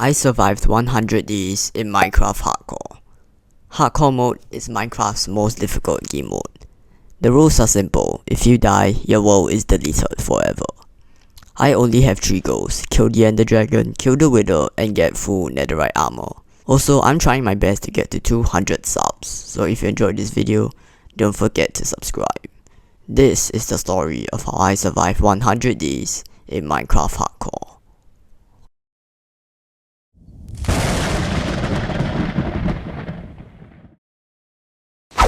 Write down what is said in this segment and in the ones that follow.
I survived 100 days in Minecraft Hardcore. Hardcore mode is Minecraft's most difficult game mode. The rules are simple: if you die, your world is deleted forever. I only have 3 goals: kill the ender dragon, kill the wither, and get full netherite armor. Also, I'm trying my best to get to 200 subs, so if you enjoyed this video, don't forget to subscribe. This is the story of how I survived 100 days in Minecraft Hardcore.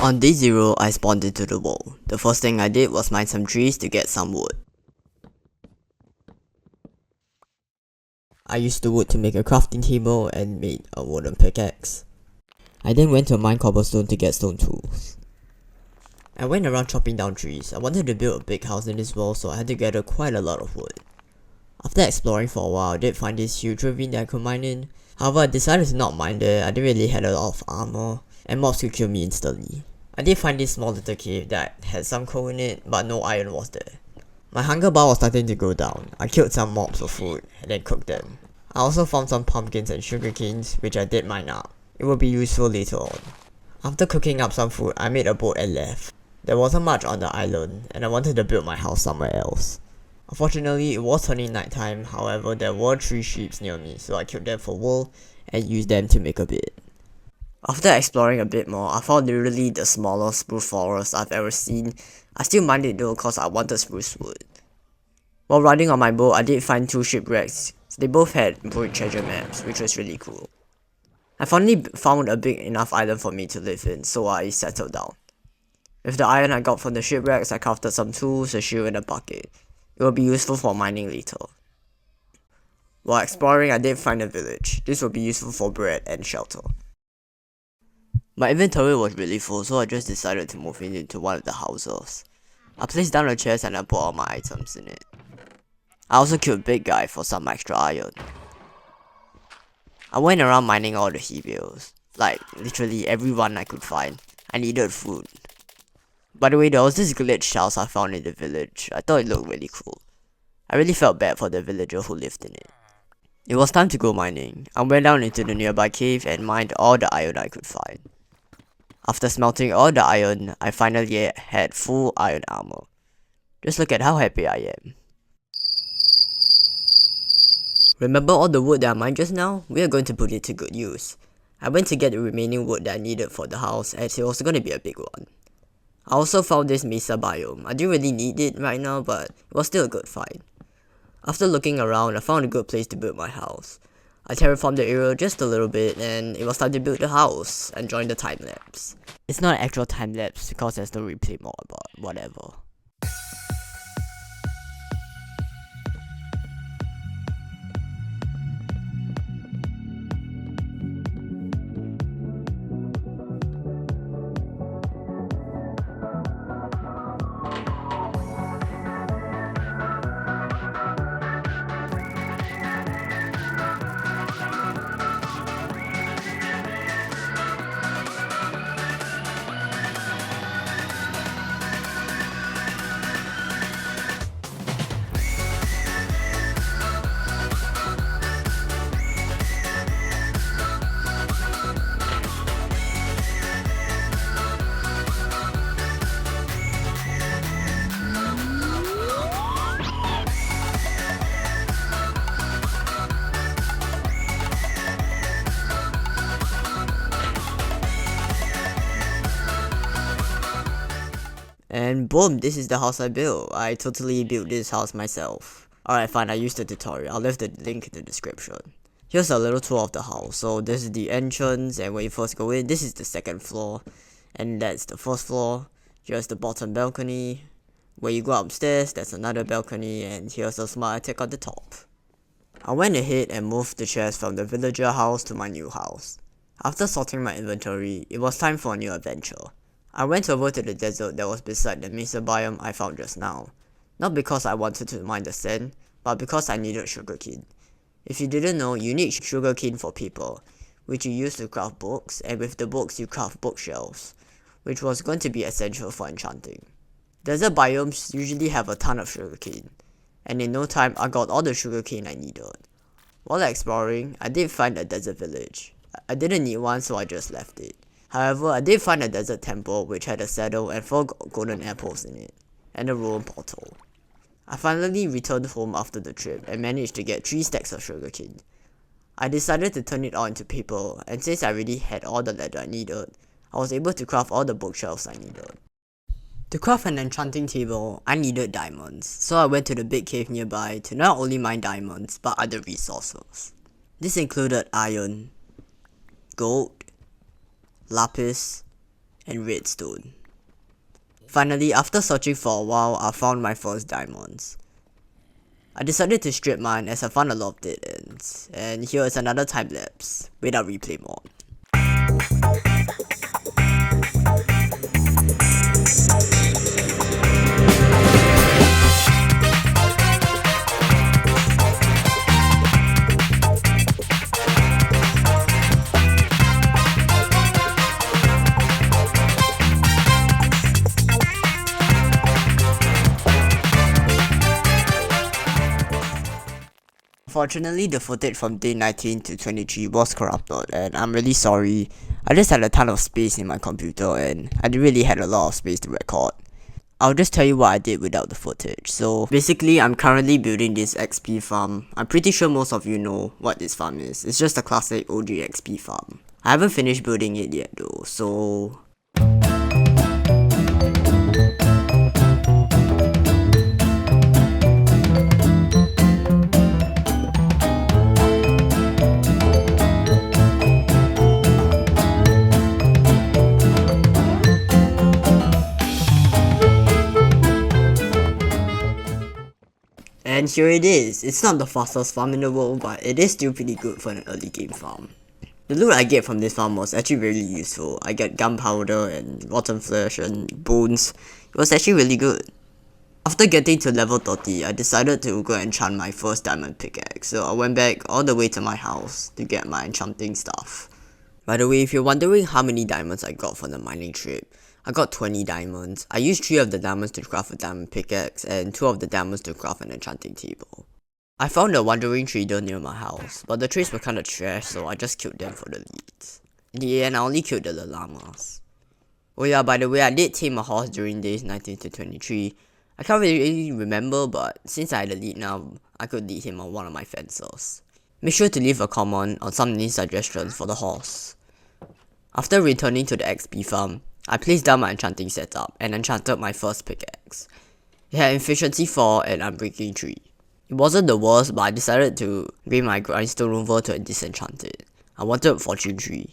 On day 0, I spawned into the world. The first thing I did was mine some trees to get some wood. I used the wood to make a crafting table and made a wooden pickaxe. I then went to mine cobblestone to get stone tools. I went around chopping down trees. I wanted to build a big house in this world, so I had to gather quite a lot of wood. After exploring for a while, I did find this huge ravine that I could mine in. However, I decided to not mine there. I didn't really have a lot of armor, and mobs could kill me instantly. I did find this small little cave that had some coal in it, but no iron was there. My hunger bar was starting to go down. I killed some mobs for food, and then cooked them. I also found some pumpkins and sugar canes, which I did mine up. It will be useful later on. After cooking up some food, I made a boat and left. There wasn't much on the island, and I wanted to build my house somewhere else. Unfortunately, it was turning nighttime. However, there were 3 sheep near me, so I killed them for wool and used them to make a bed. After exploring a bit more, I found literally the smallest spruce forest I've ever seen. I still mined it though cause I wanted spruce wood. While riding on my boat, I did find 2 shipwrecks. They both had buried treasure maps, which was really cool. I finally found a big enough island for me to live in, so I settled down. With the iron I got from the shipwrecks, I crafted some tools, a shield, and a bucket. It will be useful for mining later. While exploring, I did find a village. This will be useful for bread and shelter. My inventory was really full, so I just decided to move into one of the houses. I placed down a chest and I put all my items in it. I also killed Big Guy for some extra iron. I went around mining all the heavies, like literally everyone I could find. I needed food. By the way, there was this glitched house I found in the village. I thought it looked really cool. I really felt bad for the villager who lived in it. It was time to go mining. I went down into the nearby cave and mined all the iron I could find. After smelting all the iron, I finally had full iron armor. Just look at how happy I am. Remember all the wood that I mined just now? We are going to put it to good use. I went to get the remaining wood that I needed for the house, as it was going to be a big one. I also found this mesa biome. I didn't really need it right now, but it was still a good find. After looking around, I found a good place to build my house. I terraformed the area just a little bit, and it was time to build the house and join the time lapse. It's not an actual time lapse because there's no replay mode, but whatever. And boom, this is the house I built. I totally built this house myself. Alright, fine, I used the tutorial. I'll leave the link in the description. Here's a little tour of the house. So this is the entrance, and when you first go in, this is the 2nd floor. And that's the 1st floor. Here's the bottom balcony. When you go upstairs, there's another balcony, and here's a small attic on the top. I went ahead and moved the chest from the villager house to my new house. After sorting my inventory, it was time for a new adventure. I went over to the desert that was beside the mesa biome I found just now. Not because I wanted to mine the sand, but because I needed sugarcane. If you didn't know, you need sugarcane for paper, which you use to craft books, and with the books you craft bookshelves, which was going to be essential for enchanting. Desert biomes usually have a ton of sugarcane, and in no time I got all the sugarcane I needed. While exploring, I did find a desert village. I didn't need one, so I just left it. However, I did find a desert temple which had a saddle and 4 golden apples in it, and a ruined portal. I finally returned home after the trip and managed to get 3 stacks of sugarcane. I decided to turn it all into paper, and since I already had all the leather I needed, I was able to craft all the bookshelves I needed. To craft an enchanting table, I needed diamonds, so I went to the big cave nearby to not only mine diamonds, but other resources. This included iron, gold, lapis, and redstone. Finally, after searching for a while, I found my first diamonds. I decided to strip mine as I found a lot of dead ends, and here is another time lapse without replay mod. Unfortunately, the footage from day 19 to 23 was corrupted, and I'm really sorry. I just had a ton of space in my computer and I didn't really had a lot of space to record. I'll just tell you what I did without the footage. So basically, I'm currently building this XP farm. I'm pretty sure most of you know what this farm is. It's just a classic OG XP farm. I haven't finished building it yet though, so and here it is. It's not the fastest farm in the world, but it is still pretty good for an early game farm. The loot I get from this farm was actually really useful. I get gunpowder and rotten flesh and bones. It was actually really good. After getting to level 30, I decided to go and enchant my first diamond pickaxe, so I went back all the way to my house to get my enchanting stuff. By the way, if you're wondering how many diamonds I got from the mining trip, I got 20 diamonds. I used 3 of the diamonds to craft a diamond pickaxe and 2 of the diamonds to craft an enchanting table. I found a wandering trader near my house, but the trades were kinda trash, so I just killed them for the leads. In the end, I only killed the llamas. Oh yeah, by the way, I did tame a horse during days 19 to 23. I can't really remember, but since I had a lead now, I could lead him on one of my fences. Make sure to leave a comment on some new suggestions for the horse. After returning to the XP farm, I placed down my enchanting setup and enchanted my first pickaxe. It had efficiency 4 and unbreaking 3. It wasn't the worst, but I decided to bring my grindstone over to disenchant it. I wanted fortune 3.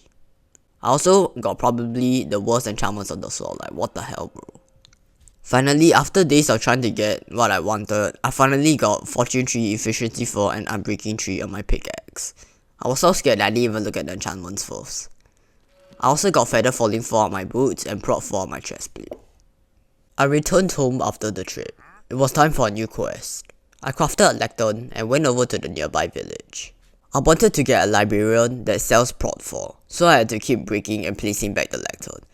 I also got probably the worst enchantments on the sword, like what the hell bro. Finally, after days of trying to get what I wanted, I finally got fortune 3, efficiency 4 and unbreaking 3 on my pickaxe. I was so scared that I didn't even look at the enchantments first. I also got feather falling 4 on my boots and prot 4 on my chestplate. I returned home after the trip. It was time for a new quest. I crafted a lectern and went over to the nearby village. I wanted to get a librarian that sells prot 4, so I had to keep breaking and placing back the lectern.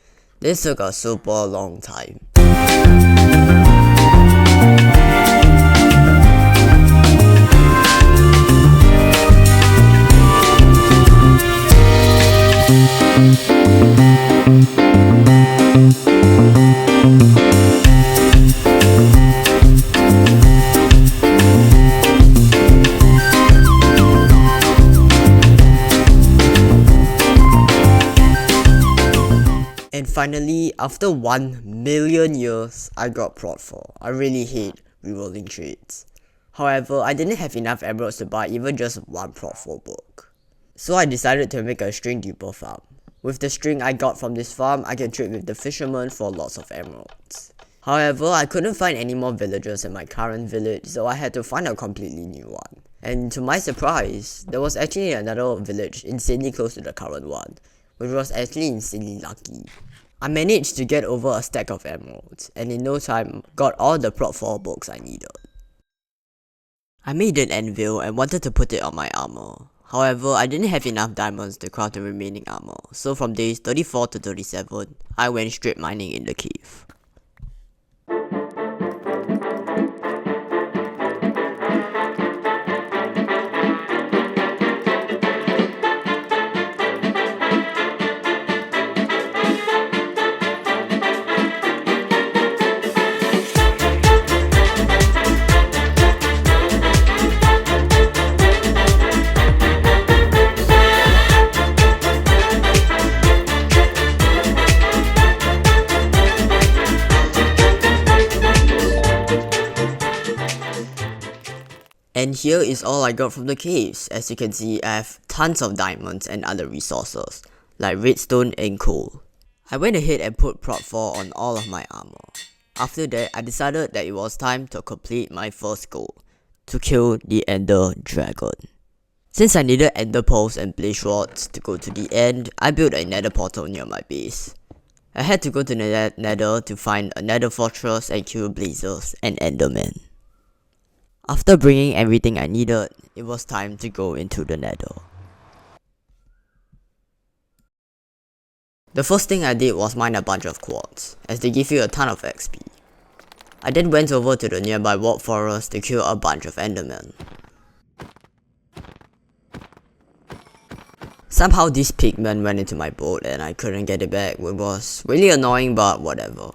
This took a super long time. And finally, after 1 million years, I got prot 4. I really hate rerolling trades. However, I didn't have enough emeralds to buy even just 1 prot 4 book. So I decided to make a string duper farm. With the string I got from this farm, I can trade with the fisherman for lots of emeralds. However, I couldn't find any more villagers in my current village, so I had to find a completely new one. And to my surprise, there was actually another village insanely close to the current one, which was actually insanely lucky. I managed to get over a stack of emeralds, and in no time, got all the prot 4 books I needed. I made an anvil and wanted to put it on my armor. However, I didn't have enough diamonds to craft the remaining armor, so from days 34 to 37, I went straight mining in the cave. here is all I got from the caves. As you can see, I have tons of diamonds and other resources, like redstone and coal. I went ahead and put prot 4 on all of my armor. After that, I decided that it was time to complete my first goal, to kill the Ender Dragon. Since I needed ender pearls and blaze rods to go to the end, I built a nether portal near my base. I had to go to the nether to find a nether fortress and kill blazers and endermen. After bringing everything I needed, it was time to go into the nether. The first thing I did was mine a bunch of quartz, as they give you a ton of XP. I then went over to the nearby warp forest to kill a bunch of endermen. Somehow this pigman went into my boat and I couldn't get it back, which was really annoying, but whatever.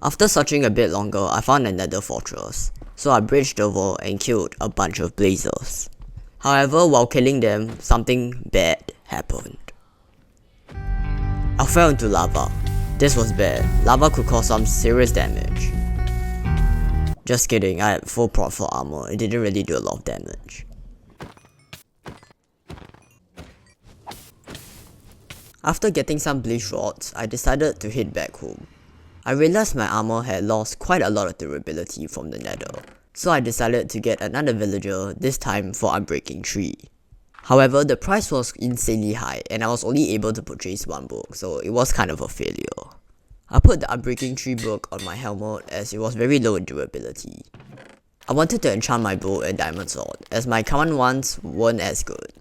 After searching a bit longer, I found a nether fortress, so I bridged over and killed a bunch of blazers. However, while killing them, something bad happened. I fell into lava. This was bad. Lava could cause some serious damage. Just kidding, I had full prot for armor, it didn't really do a lot of damage. After getting some blaze rods, I decided to head back home. I realized my armor had lost quite a lot of durability from the nether, so I decided to get another villager, this time for Unbreaking Tree. However, the price was insanely high and I was only able to purchase one book, so it was kind of a failure. I put the Unbreaking Tree book on my helmet as it was very low in durability. I wanted to enchant my bow and diamond sword, as my current ones weren't as good.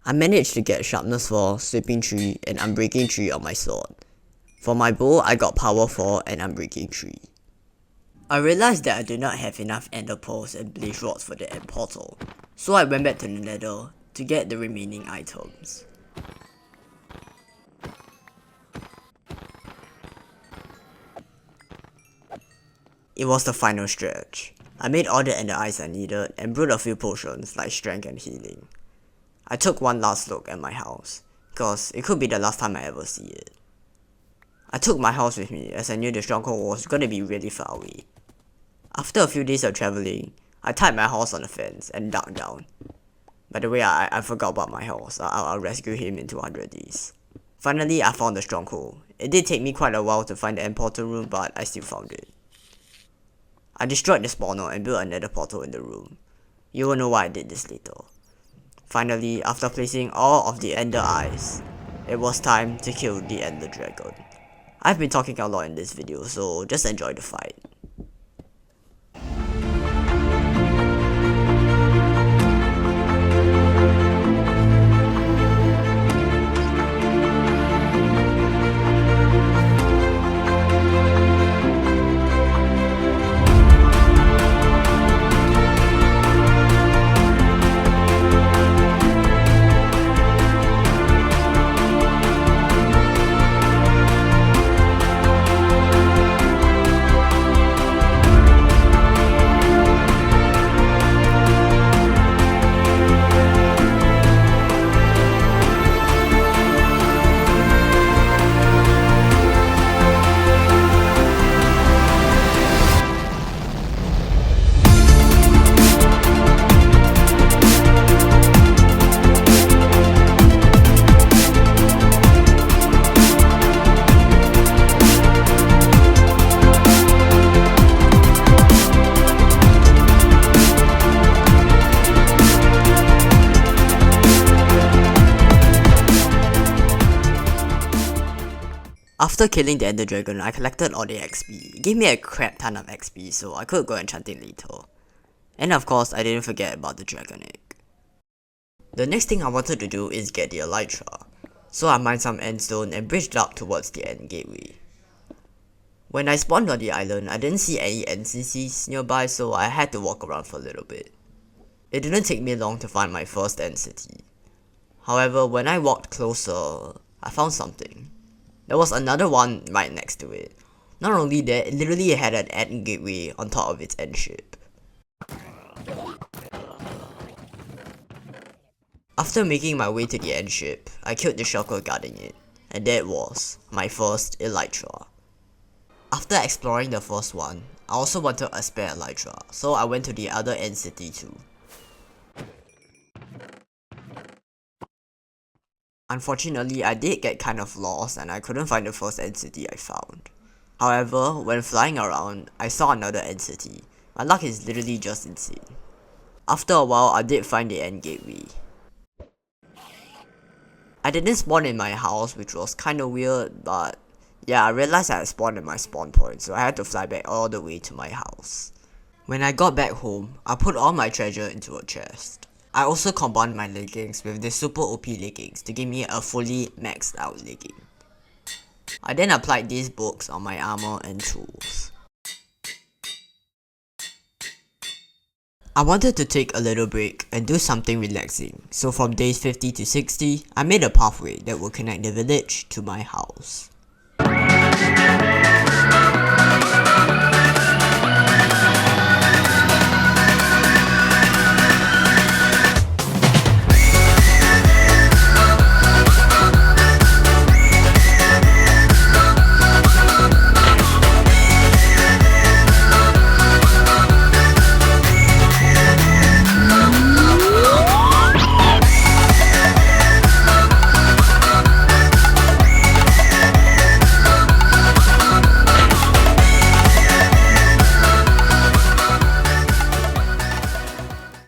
I managed to get Sharpness 4, Sweeping 3, and Unbreaking 3 on my sword. For my bow, I got Power 4 and Unbreaking 3. I realized that I did not have enough ender pearls and blaze rods for the end portal, so I went back to the nether to get the remaining items. It was the final stretch. I made all the ender eyes I needed and brewed a few potions like strength and healing. I took one last look at my house, cause it could be the last time I ever see it. I took my house with me as I knew the stronghold was gonna be really far away. After a few days of traveling, I tied my horse on the fence and dug down. By the way, I forgot about my horse. I'll rescue him in 200 days. Finally, I found the stronghold. It did take me quite a while to find the end portal room, but I still found it. I destroyed the spawner and built another portal in the room. You will know why I did this later. Finally, after placing all of the ender eyes, it was time to kill the ender dragon. I've been talking a lot in this video, so just enjoy the fight. After killing the ender dragon, I collected all the XP. It gave me a crap ton of XP, so I could go enchanting later. And of course, I didn't forget about the dragon egg. The next thing I wanted to do is get the elytra, so I mined some endstone and bridged up towards the end gateway. When I spawned on the island, I didn't see any NCCs nearby, so I had to walk around for a little bit. It didn't take me long to find my first end city. However, when I walked closer, I found something. There was another one right next to it. Not only that, it literally had an end gateway on top of its end ship. After making my way to the end ship, I killed the shulker guarding it, and that was my first elytra. After exploring the first one, I also wanted a spare elytra, so I went to the other end city too. Unfortunately, I did get kind of lost and I couldn't find the first entity I found. However, when flying around, I saw another entity. My luck is literally just insane. After a while, I did find the end gateway. I didn't spawn in my house, which was kinda weird, but yeah, I realized I had spawned at my spawn point, so I had to fly back all the way to my house. When I got back home, I put all my treasure into a chest. I also combined my leggings with the super OP leggings to give me a fully maxed out legging. I then applied these books on my armor and tools. I wanted to take a little break and do something relaxing, so from days 50 to 60, I made a pathway that would connect the village to my house.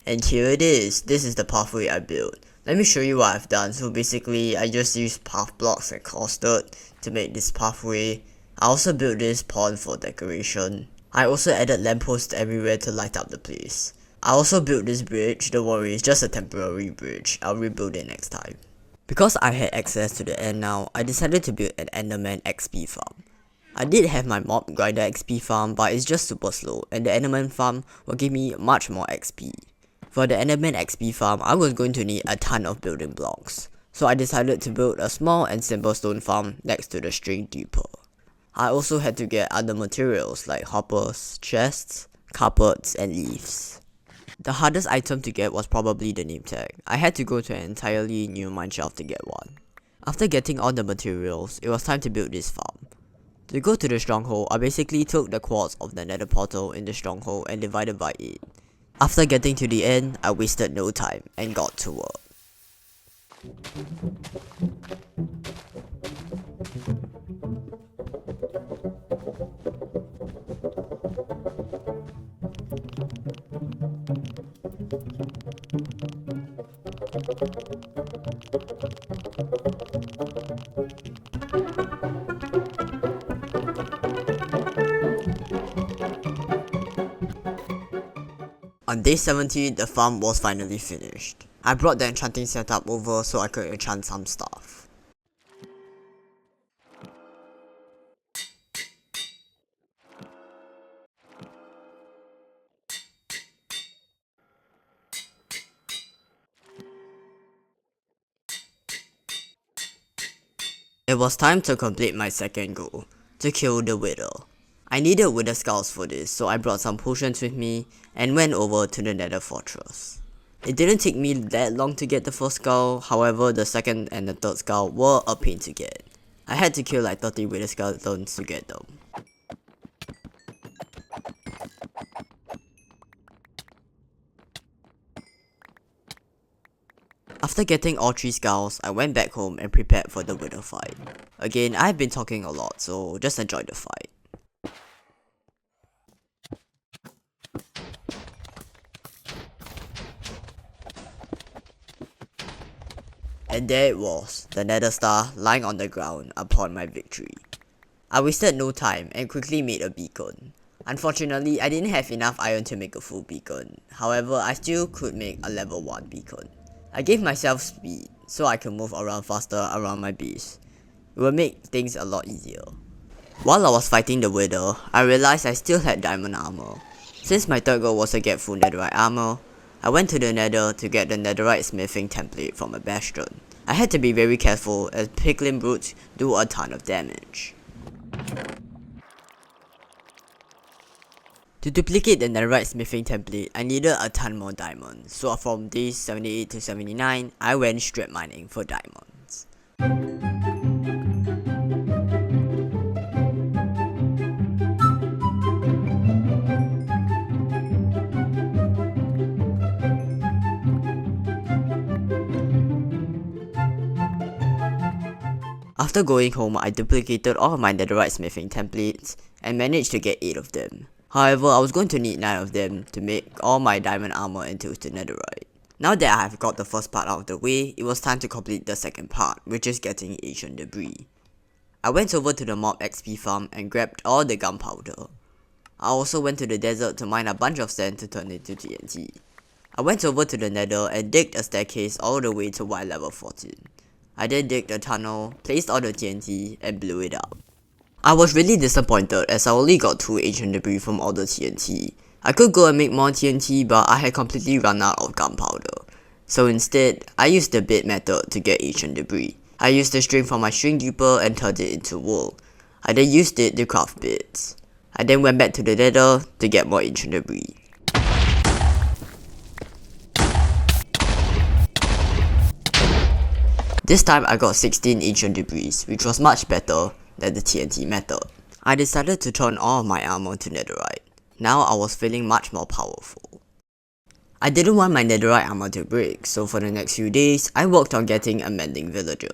And here it is. This is the pathway I built. Let me show you what I've done. So basically, I just used path blocks and coarse dirt to make this pathway. I also built this pond for decoration. I also added lampposts everywhere to light up the place. I also built this bridge. Don't worry, it's just a temporary bridge. I'll rebuild it next time. Because I had access to the end now, I decided to build an Enderman XP farm. I did have my mob grinder XP farm, but it's just super slow, and the Enderman farm will give me much more XP. For the Enderman XP farm, I was going to need a ton of building blocks, so I decided to build a small and simple stone farm next to the string deeper. I also had to get other materials like hoppers, chests, carpets, and leaves. The hardest item to get was probably the name tag. I had to go to an entirely new mineshaft to get one. After getting all the materials, it was time to build this farm. To go to the stronghold, I basically took the quartz of the nether portal in the stronghold and divided by 8. After getting to the end, I wasted no time and got to work. On day 70, the farm was finally finished. I brought the enchanting setup over so I could enchant some stuff. It was time to complete my second goal, to kill the Wither. I needed Wither skulls for this, so I brought some potions with me and went over to the Nether fortress. It didn't take me that long to get the first skull, however the second and the third skull were a pain to get. I had to kill like 30 Wither skeletons to get them. After getting all 3 skulls, I went back home and prepared for the Wither fight. Again, I've been talking a lot, so just enjoy the fight. And there it was, the Nether star lying on the ground upon my victory. I wasted no time and quickly made a beacon. Unfortunately, I didn't have enough iron to make a full beacon. However, I still could make a level 1 beacon. I gave myself speed so I could move around faster around my base. It will make things a lot easier. While I was fighting the Wither, I realized I still had diamond armor. Since my third goal was to get full netherite armor, I went to the Nether to get the netherite smithing template from a bastion. I had to be very careful as piglin brutes do a ton of damage. To duplicate the netherite smithing template, I needed a ton more diamonds, so from days 78 to 79, I went strip mining for diamonds. After going home, I duplicated all of my netherite smithing templates and managed to get 8 of them. However, I was going to need 9 of them to make all my diamond armor and toasted netherite. Now that I have got the first part out of the way, it was time to complete the second part, which is getting ancient debris. I went over to the mob XP farm and grabbed all the gunpowder. I also went to the desert to mine a bunch of sand to turn into TNT. I went over to the nether and digged a staircase all the way to Y level 14. I then digged a tunnel, placed all the TNT, and blew it up. I was really disappointed as I only got 2 ancient debris from all the TNT. I could go and make more TNT, but I had completely run out of gunpowder. So instead, I used the bit method to get ancient debris. I used the string from my string keeper and turned it into wool. I then used it to craft bits. I then went back to the nether to get more ancient debris. This time I got 16 ancient debris, which was much better than the TNT method. I decided to turn all of my armor to netherite. Now I was feeling much more powerful. I didn't want my netherite armor to break, so for the next few days, I worked on getting a mending villager.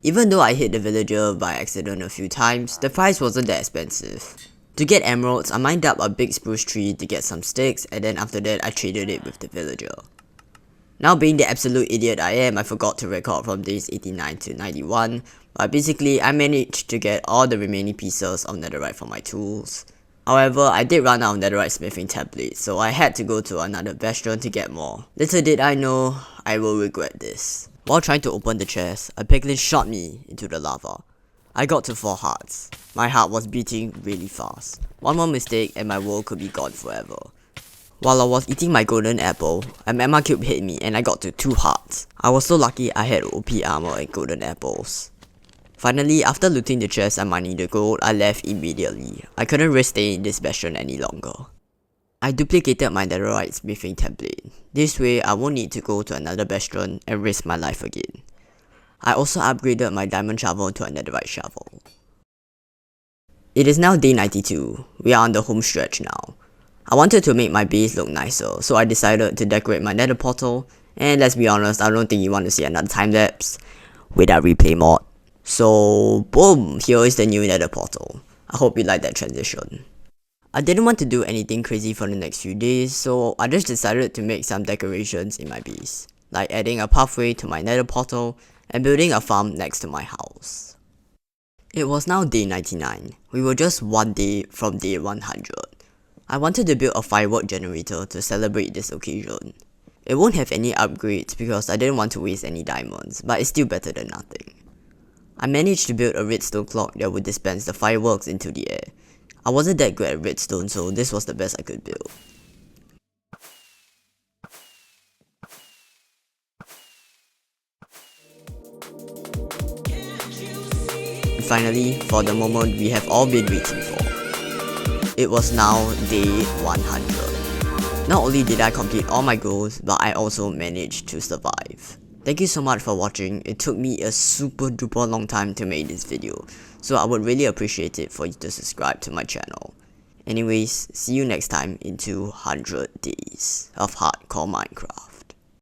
Even though I hit the villager by accident a few times, the price wasn't that expensive. To get emeralds, I mined up a big spruce tree to get some sticks, and then after that I traded it with the villager. Now being the absolute idiot I am, I forgot to record from days 89 to 91, but basically I managed to get all the remaining pieces of netherite from my tools. However, I did run out of netherite smithing templates, so I had to go to another bastion to get more. Little did I know, I will regret this. While trying to open the chest, a piglin shot me into the lava. I got to 4 hearts. My heart was beating really fast. One more mistake and my world could be gone forever. While I was eating my golden apple, a magma cube hit me and I got to 2 hearts. I was so lucky I had OP armor and golden apples. Finally, after looting the chest and mining the gold, I left immediately. I couldn't risk staying in this bastion any longer. I duplicated my netherite smithing template. This way, I won't need to go to another bastion and risk my life again. I also upgraded my diamond shovel to a netherite shovel. It is now day 92. We are on the home stretch now. I wanted to make my base look nicer, so I decided to decorate my nether portal, and let's be honest, I don't think you want to see another time lapse with that replay mod. So boom, here is the new nether portal. I hope you like that transition. I didn't want to do anything crazy for the next few days, so I just decided to make some decorations in my base, like adding a pathway to my nether portal and building a farm next to my house. It was now day 99. We were just one day from day 100. I wanted to build a firework generator to celebrate this occasion. It won't have any upgrades because I didn't want to waste any diamonds, but it's still better than nothing. I managed to build a redstone clock that would dispense the fireworks into the air. I wasn't that good at redstone, so this was the best I could build. And finally, for the moment we have all been waiting for. It was now day 100. Not only did I complete all my goals, but I also managed to survive. Thank you so much for watching. It took me a super duper long time to make this video, so I would really appreciate it for you to subscribe to my channel. Anyways, see you next time in 200 days of hardcore Minecraft.